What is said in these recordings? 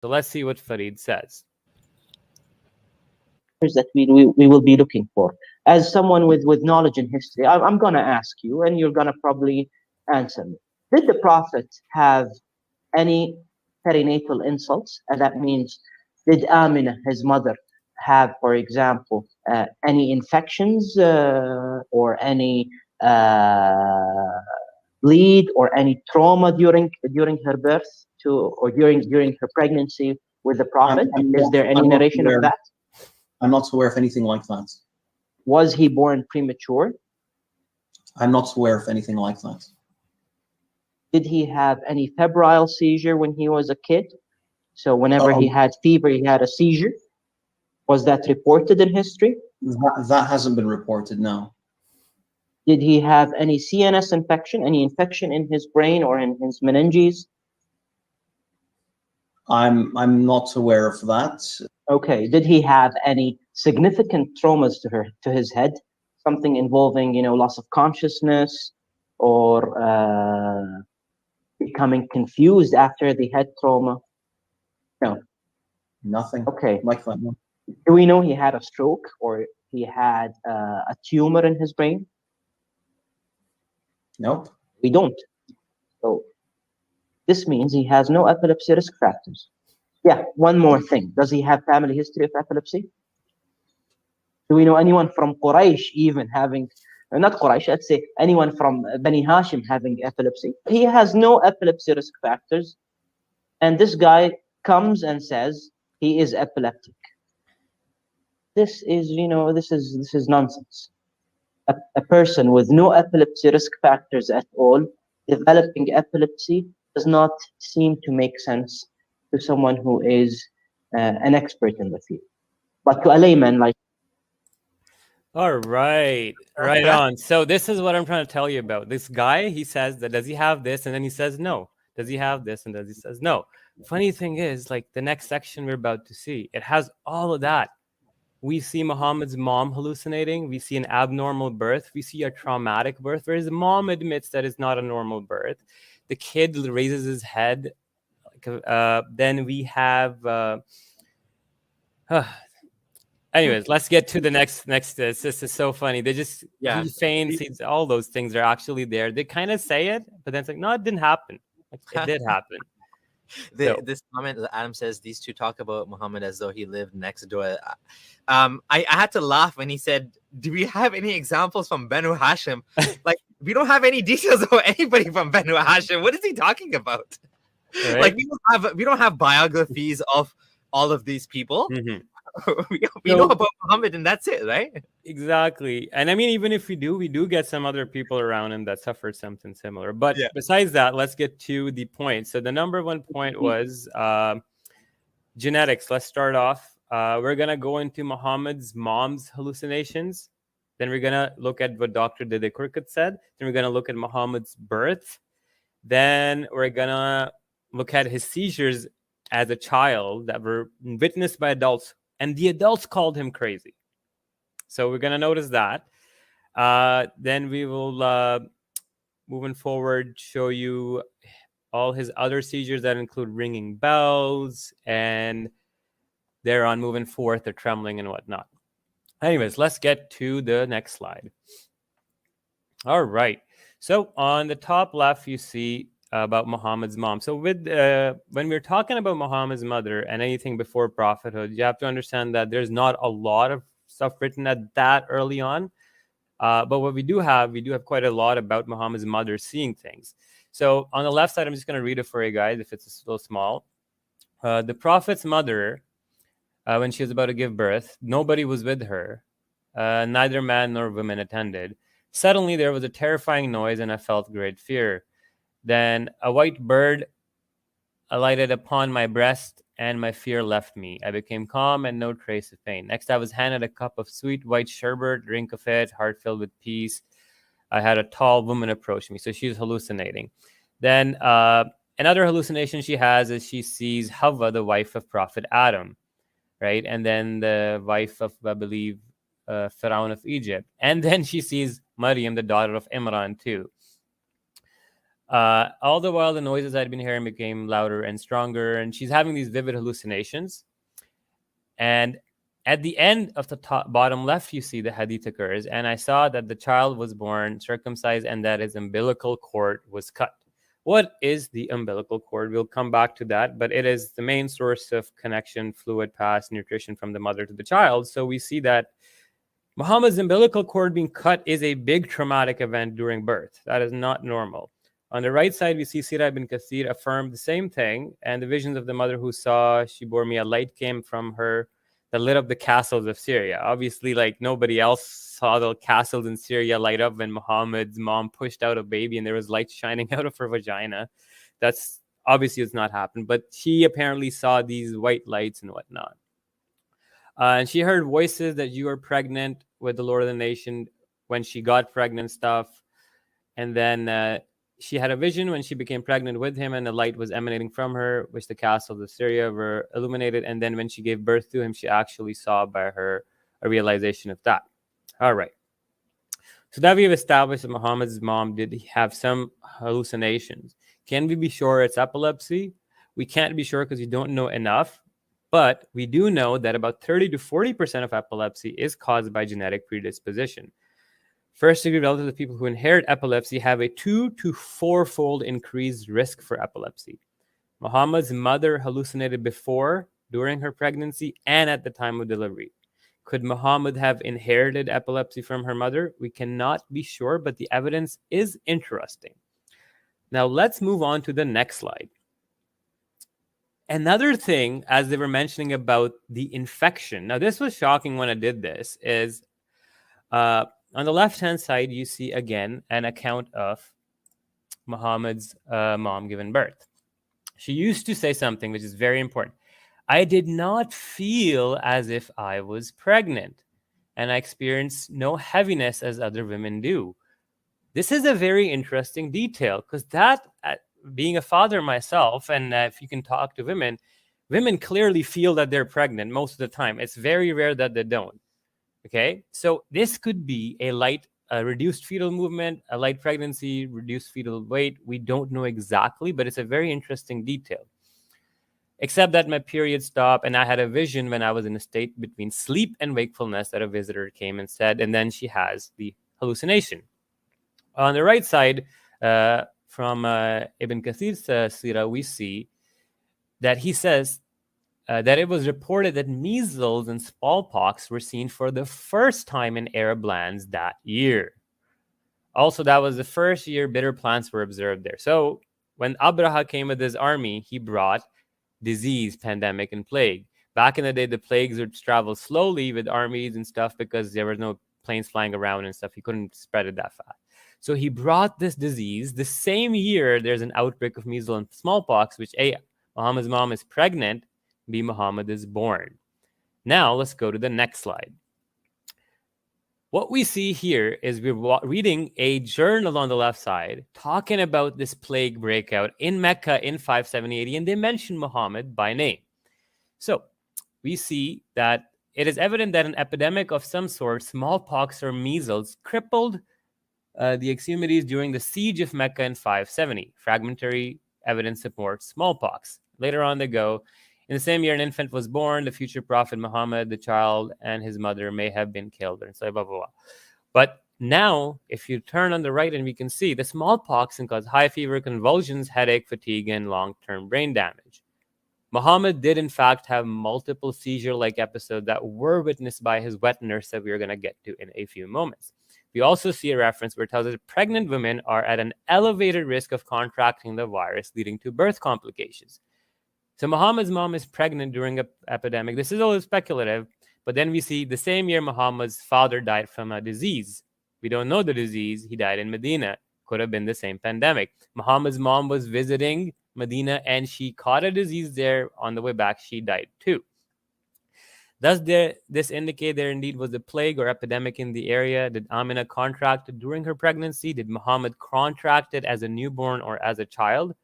So let's see what Farid says. That we will be looking for. As someone with knowledge in history, I'm going to ask you, and you're going to probably answer me. Did the Prophet have any perinatal insults? And that means, did Amina, his mother, have, for example, any infections or any bleed or any trauma during her birth or during her pregnancy with the Prophet? Is there any narration of that? I'm not aware of anything like that. Was he born premature? I'm not aware of anything like that. Did he have any febrile seizure when he was a kid? So whenever he had fever, he had a seizure? Was that reported in history? That hasn't been reported, no. Did he have any CNS infection, any infection in his brain or in his meninges? I'm not aware of that. Okay. Did he have any significant traumas to his head? Something involving, loss of consciousness or becoming confused after the head trauma? No. Nothing. Okay. Like that. No. Do we know he had a stroke or he had a tumor in his brain? Nope. We don't. So this means he has no epilepsy risk factors. Yeah, one more thing. Does he have family history of epilepsy? Do we know anyone from Quraysh even having, not Quraysh, let's say anyone from Bani Hashim having epilepsy? He has no epilepsy risk factors. And this guy comes and says he is epileptic. This is, this is nonsense. A person with no epilepsy risk factors at all developing epilepsy does not seem to make sense to someone who is an expert in the field. But to a layman like... All right. Right on. So this is what I'm trying to tell you about. This guy, he says that, does he have this? And then he says no. Does he have this? And then he says no. Funny thing is, like the next section we're about to see, it has all of that. We see Muhammad's mom hallucinating. We see an abnormal birth. We see a traumatic birth, whereas the mom admits that it's not a normal birth. The kid raises his head. Then we have... Anyways, let's get to the next. This is so funny. They just he feigns, all those things are actually there. They kind of say it, but then it's like, no, it didn't happen. Like, it did happen. This comment that Adam says, these two talk about Muhammad as though he lived next door. I had to laugh when he said, do we have any examples from Banu Hashim? Like, we don't have any details about anybody from Banu Hashim. What is he talking about? Right? Like, we don't have biographies of all of these people. Mm-hmm. we know about Muhammad and that's it, right? Exactly. And I mean, even if we do get some other people around him that suffered something similar. But besides that, let's get to the point. So the number one point was genetics. Let's start off. We're going to go into Muhammad's mom's hallucinations. Then we're going to look at what Dr. Dede Kurkut said. Then we're going to look at Muhammad's birth. Then we're going to look at his seizures as a child that were witnessed by adults. And the adults called him crazy. So we're going to notice that. Then we will, moving forward, show you all his other seizures that include ringing bells. And they're on moving forth, they're trembling and whatnot. Anyways, let's get to the next slide. All right. So on the top left, you see about Muhammad's mom. So with when we're talking about Muhammad's mother and anything before prophethood, you have to understand that there's not a lot of stuff written at that early on. But what we do have quite a lot about Muhammad's mother seeing things. So on the left side, I'm just going to read it for you guys if it's a little small. The prophet's mother, when she was about to give birth, nobody was with her. Neither man nor women attended. Suddenly there was a terrifying noise and I felt great fear. Then a white bird alighted upon my breast and my fear left me. I became calm and no trace of pain. Next, I was handed a cup of sweet white sherbet, drink of it, heart filled with peace. I had a tall woman approach me. So she was hallucinating. Then another hallucination she has is she sees Hawa, the wife of Prophet Adam, right? And then the wife of, I believe, Pharaoh of Egypt. And then she sees Maryam, the daughter of Imran too. All the while, the noises I'd been hearing became louder and stronger, and she's having these vivid hallucinations. And at the end of the bottom left, you see the hadith occurs, and I saw that the child was born circumcised and that his umbilical cord was cut. What is the umbilical cord? We'll come back to that, but it is the main source of connection, fluid pass, nutrition from the mother to the child. So we see that Muhammad's umbilical cord being cut is a big traumatic event during birth. That is not normal. On the right side, we see Sirah ibn Kathir affirmed the same thing, and the visions of the mother who saw she bore me, a light came from her that lit up the castles of Syria. Obviously, like nobody else saw the castles in Syria light up when Muhammad's mom pushed out a baby and there was light shining out of her vagina. That's obviously it's not happened, but she apparently saw these white lights and whatnot. And she heard voices that you are pregnant with the Lord of the Nation when she got pregnant stuff. And then she had a vision when she became pregnant with him, and the light was emanating from her, which the castles of Syria were illuminated. And then when she gave birth to him, she actually saw by her a realization of that. All right. So that we've established that Muhammad's mom did have some hallucinations. Can we be sure it's epilepsy? We can't be sure because we don't know enough. But we do know that about 30 to 40% of epilepsy is caused by genetic predisposition. First degree relatives of people who inherit epilepsy have a 2 to 4-fold increased risk for epilepsy. Muhammad's mother hallucinated before, during her pregnancy, and at the time of delivery. Could Muhammad have inherited epilepsy from her mother? We cannot be sure, but the evidence is interesting. Now let's move on to the next slide. Another thing, as they were mentioning about the infection. Now this was shocking when I did this, is on the left-hand side, you see again an account of Muhammad's mom giving birth. She used to say something which is very important. I did not feel as if I was pregnant, and I experienced no heaviness as other women do. This is a very interesting detail because that, being a father myself, and if you can talk to women, women clearly feel that they're pregnant most of the time. It's very rare that they don't. Okay, so this could be a reduced fetal movement, a light pregnancy, reduced fetal weight. We don't know exactly, but it's a very interesting detail. Except that my period stopped, and I had a vision when I was in a state between sleep and wakefulness that a visitor came and said, and then she has the hallucination. On the right side, from Ibn Kathir's Sirah, we see that he says that it was reported that measles and smallpox were seen for the first time in Arab lands that year. Also, that was the first year bitter plants were observed there. So when Abraha came with his army, he brought disease, pandemic, and plague. Back in the day, the plagues would travel slowly with armies and stuff because there was no planes flying around and stuff. He couldn't spread it that fast. So he brought this disease. The same year, there's an outbreak of measles and smallpox, which A, Muhammad's mom is pregnant, B, Muhammad is born. Now, let's go to the next slide. What we see here is we're reading a journal on the left side talking about this plague breakout in Mecca in 570 AD, and they mention Muhammad by name. So we see that it is evident that an epidemic of some sort, smallpox or measles, crippled the extremities during the siege of Mecca in 570. Fragmentary evidence supports smallpox. Later on they go, in the same year, an infant was born. The future prophet Muhammad, the child, and his mother may have been killed. And so blah, blah, blah. But now, if you turn on the right, and we can see the smallpox can cause high fever, convulsions, headache, fatigue, and long-term brain damage. Muhammad did, in fact, have multiple seizure-like episodes that were witnessed by his wet nurse that we're going to get to in a few moments. We also see a reference where it tells us that pregnant women are at an elevated risk of contracting the virus, leading to birth complications. So Muhammad's mom is pregnant during an epidemic. This is all speculative, but then we see the same year Muhammad's father died from a disease. We don't know the disease. He died in Medina. Could have been the same pandemic. Muhammad's mom was visiting Medina and she caught a disease there. On the way back, she died too. Does this indicate there indeed was a plague or epidemic in the area? Did Amina contract it during her pregnancy? Did Muhammad contract it as a newborn or as a child?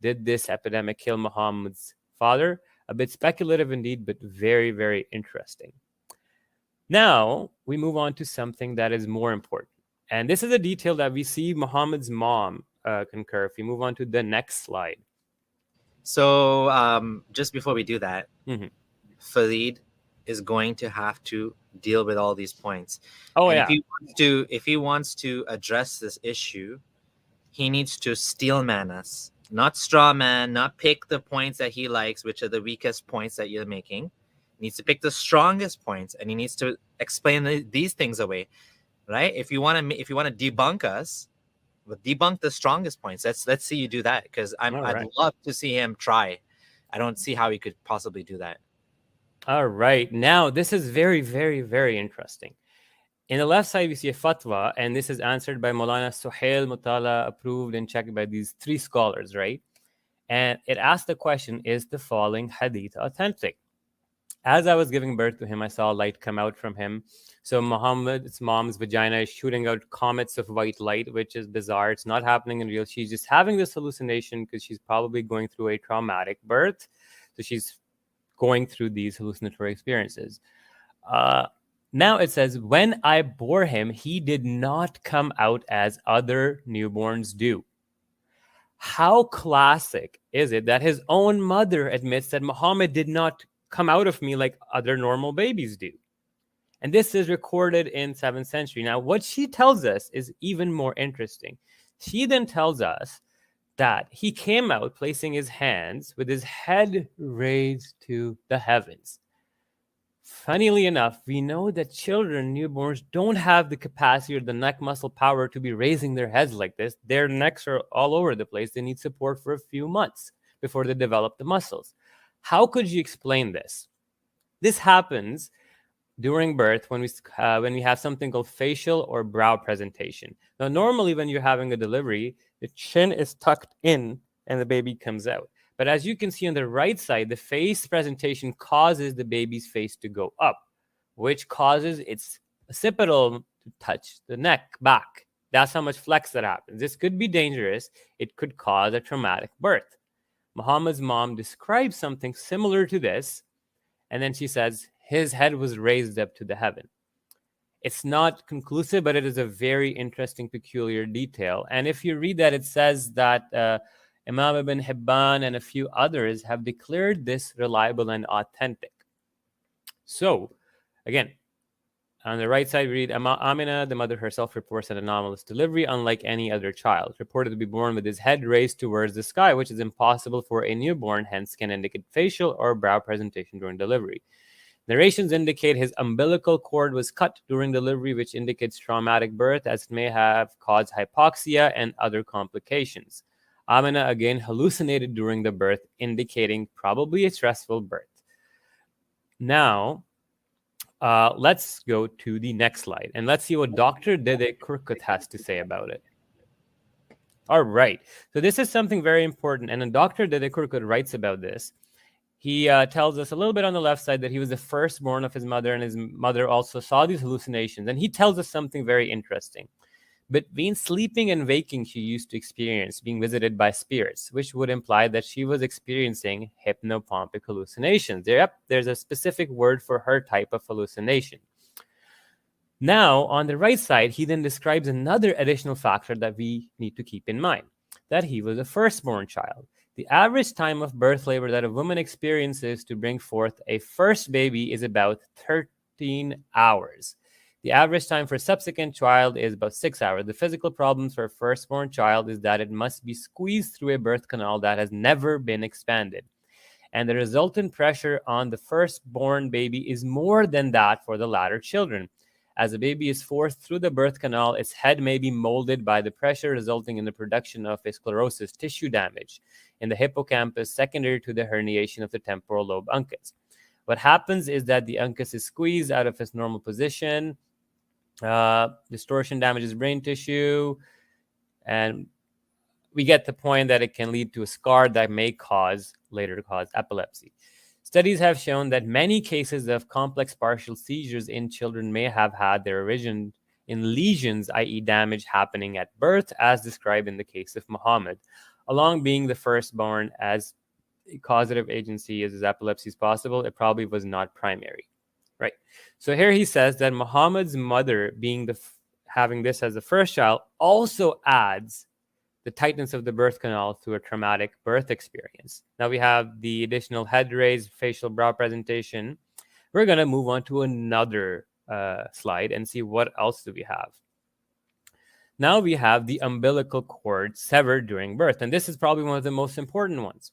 Did this epidemic kill Muhammad's father? A bit speculative indeed, but very, very interesting. Now, we move on to something that is more important. And this is a detail that we see Muhammad's mom concur if we move on to the next slide. So just before we do that, Mhm. Farid is going to have to deal with all these points. Oh, and yeah. if he wants to address this issue, he needs to steel man us, not straw man, not pick the points that he likes, which are the weakest points that you're making. He needs to pick the strongest points, and he needs to explain these things away, right? If you want to debunk us, but debunk the strongest points. Let's see you do that, because I'd right. love to see him try. I don't see how he could possibly do that. All right. Now, this is very, very, very interesting. In the left side, we see a fatwa, and this is answered by Maulana Suhail Mutala, approved and checked by these 3 scholars, right? And it asked the question, is the following hadith authentic? As I was giving birth to him, I saw light come out from him. So Muhammad's mom's vagina is shooting out comets of white light, which is bizarre. It's not happening in real. She's just having this hallucination because she's probably going through a traumatic birth. So she's going through these hallucinatory experiences. Now it says, when I bore him, he did not come out as other newborns do. How classic is it that his own mother admits that Muhammad did not come out of me like other normal babies do? And this is recorded in 7th century. Now, what she tells us is even more interesting. She then tells us that he came out placing his hands with his head raised to the heavens. Funnily enough, we know that children, newborns, don't have the capacity or the neck muscle power to be raising their heads like this. Their necks are all over the place. They need support for a few months before they develop the muscles. How could you explain this? This happens during birth when we have something called facial or brow presentation. Now, normally when you're having a delivery, the chin is tucked in and the baby comes out. But as you can see on the right side, the face presentation causes the baby's face to go up, which causes its occipital to touch the neck back. That's how much flex that happens. This could be dangerous. It could cause a traumatic birth. Muhammad's mom describes something similar to this, and then she says his head was raised up to the heaven. It's not conclusive, but it is a very interesting, peculiar detail. And if you read that, it says that Imam Ibn Hibban and a few others have declared this reliable and authentic. So, again, on the right side, we read, Amina, the mother herself, reports an anomalous delivery, unlike any other child, reported to be born with his head raised towards the sky, which is impossible for a newborn, hence can indicate facial or brow presentation during delivery. Narrations indicate his umbilical cord was cut during delivery, which indicates traumatic birth, as it may have caused hypoxia and other complications. Amina again hallucinated during the birth, indicating probably a stressful birth. Now, let's go to the next slide, and let's see what Dr. Dede Kurkut has to say about it. All right. So this is something very important, and Dr. Dede Kurkut writes about this. He tells us a little bit on the left side that he was the firstborn of his mother, and his mother also saw these hallucinations. And he tells us something very interesting. Between sleeping and waking, she used to experience being visited by spirits, which would imply that she was experiencing hypnopompic hallucinations. There's a specific word for her type of hallucination. Now, on the right side, he then describes another additional factor that we need to keep in mind, that he was a firstborn child. The average time of birth labor that a woman experiences to bring forth a first baby is about 13 hours. The average time for a subsequent child is about 6 hours. The physical problems for a firstborn child is that it must be squeezed through a birth canal that has never been expanded. And the resultant pressure on the firstborn baby is more than that for the latter children. As the baby is forced through the birth canal, its head may be molded by the pressure, resulting in the production of a sclerosis, tissue damage in the hippocampus, secondary to the herniation of the temporal lobe uncus. What happens is that the uncus is squeezed out of its normal position. Distortion damages brain tissue, and we get the point that it can lead to a scar that may later cause epilepsy. Studies have shown that many cases of complex partial seizures in children may have had their origin in lesions, i.e. damage happening at birth, as described in the case of Muhammad. Along being the firstborn, as causative agency as epilepsy is possible, it probably was not primary. Right. So here he says that Muhammad's mother, being having this as the first child, also adds the tightness of the birth canal through a traumatic birth experience. Now we have the additional head raise, facial brow presentation. We're going to move on to another slide and see what else do we have. Now we have the umbilical cord severed during birth, and this is probably one of the most important ones.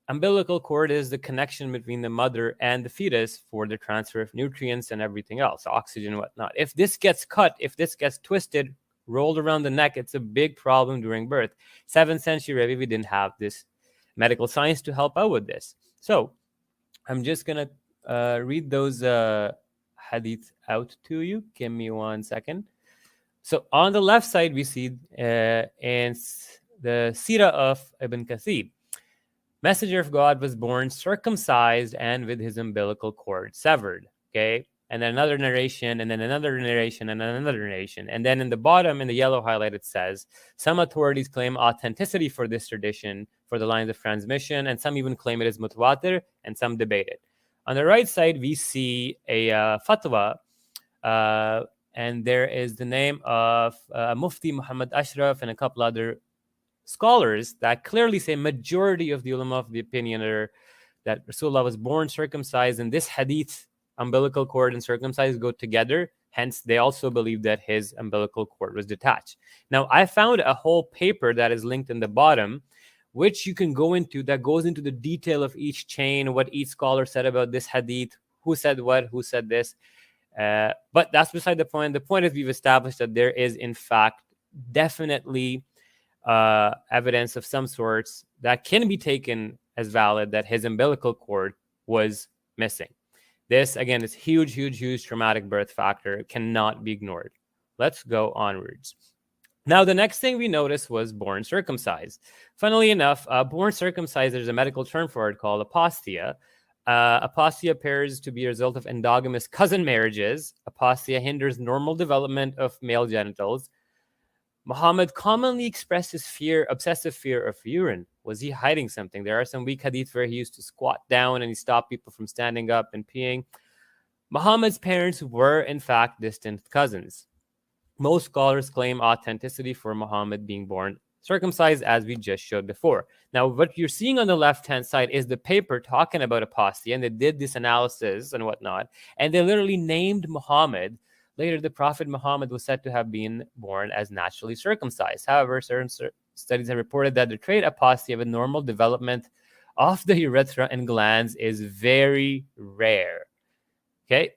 Umbilical cord is the connection between the mother and the fetus for the transfer of nutrients and everything else, oxygen and whatnot. If this gets cut, if this gets twisted, rolled around the neck, it's a big problem during birth. 7th century Arabia, we didn't have this medical science to help out with this. So I'm just going to read those hadith out to you. Give me 1 second. So on the left side, we see in the Sirah of Ibn Kathir, Messenger of God was born circumcised and with his umbilical cord severed. Okay. And then another narration, and then another narration, and then another narration. And then in the bottom, in the yellow highlight, it says, some authorities claim authenticity for this tradition for the lines of transmission, and some even claim it is mutawatir, and some debate it. On the right side, we see a fatwa, and there is the name of Mufti Muhammad Ashraf and a couple other scholars that clearly say majority of the ulama of the opinion are that Rasulullah was born circumcised, and this hadith, umbilical cord and circumcised, go together. Hence, they also believe that his umbilical cord was detached. Now, I found a whole paper that is linked in the bottom, which you can go into, that goes into the detail of each chain, what each scholar said about this hadith, who said what, who said this. But that's beside the point. The point is we've established that there is, in fact, definitely evidence of some sorts that can be taken as valid that his umbilical cord was missing. This, again, is huge, huge, huge traumatic birth factor. It cannot be ignored. Let's go onwards. Now, the next thing we noticed was born circumcised. Funnily enough, born circumcised, there's a medical term for it called apostia. Apostia appears to be a result of endogamous cousin marriages. Apostia hinders normal development of male genitals. Muhammad commonly expressed his obsessive fear of urine. Was he hiding something? There are some weak hadith where he used to squat down and he stopped people from standing up and peeing. Muhammad's parents were, in fact, distant cousins. Most scholars claim authenticity for Muhammad being born circumcised, as we just showed before. Now, what you're seeing on the left-hand side is the paper talking about apostasy, and they did this analysis and whatnot, and they literally named Muhammad. Later, the Prophet Muhammad was said to have been born as naturally circumcised. However, certain studies have reported that the trait apostasy of a normal development of the urethra and glands is very rare. Okay?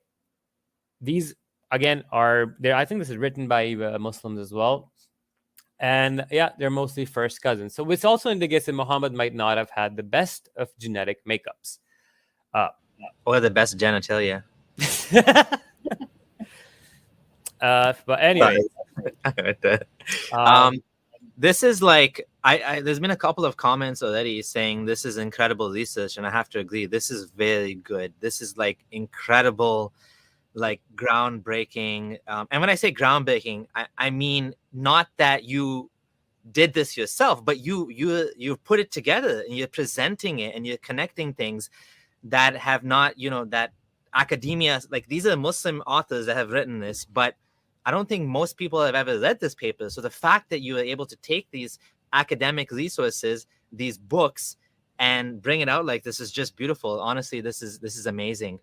These, again, are there. I think this is written by Muslims as well. And yeah, they're mostly first cousins. So which also indicates that Muhammad might not have had the best of genetic makeups. Or the best genitalia. But anyway, this is like there's been a couple of comments already saying this is incredible research, and I have to agree, this is very good. This is like incredible, like groundbreaking. And when I say groundbreaking, I mean not that you did this yourself, but you put it together and you're presenting it and you're connecting things that have not, that academia, like these are Muslim authors that have written this, but I don't think most people have ever read this paper. So the fact that you are able to take these academic resources, these books, and bring it out like this is just beautiful. Honestly, this is amazing.